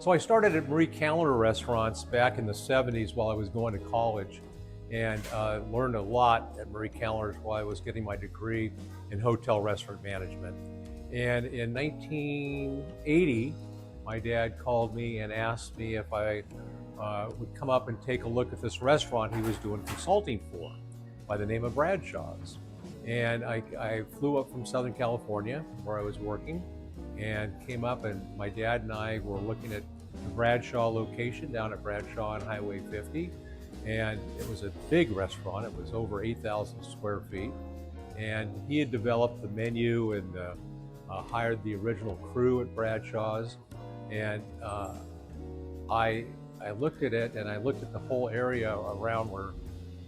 So I started at Marie Callender restaurants back in the 70s while I was going to college, and learned a lot at Marie Callender's while I was getting my degree in hotel restaurant management. And in 1980, my dad called me and asked me if I would come up and take a look at this restaurant he was doing consulting for by the name of Bradshaw's. And I flew up from Southern California where I was working and came up, and my dad and I were looking at the Bradshaw location down at Bradshaw on Highway 50. And it was a big restaurant. It was over 8,000 square feet. And he had developed the menu and hired the original crew at Bradshaw's. And I looked at it, and I looked at the whole area around where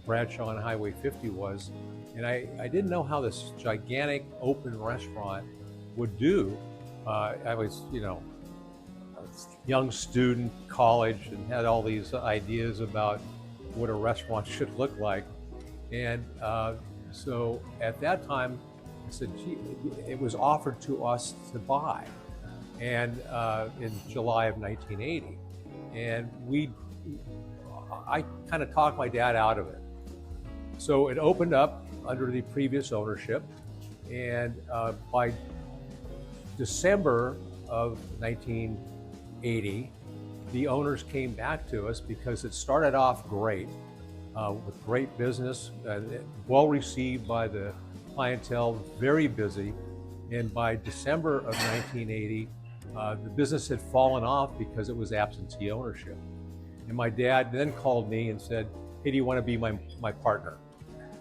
Bradshaw on Highway 50 was. And I didn't know how this gigantic open restaurant would do. I was, a young student, college, and had all these ideas about what a restaurant should look like. And so at that time, I said, gee, it was offered to us to buy, and in July of 1980. And I kind of talked my dad out of it. So it opened up under the previous ownership, and by December of 1980, the owners came back to us because it started off great, with great business, well received by the clientele, very busy. And by December of 1980, the business had fallen off because it was absentee ownership. And my dad then called me and said, hey, do you want to be my partner?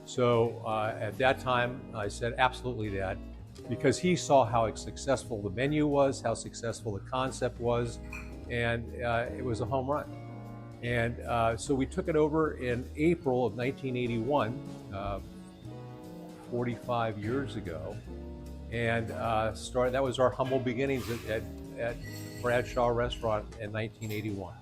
So at that time, I said, absolutely, Dad, because he saw how successful the menu was, how successful the concept was, and it was a home run. And so we took it over in April of 1981, 45 years ago, and that was our humble beginnings at Bradshaw Restaurant in 1981.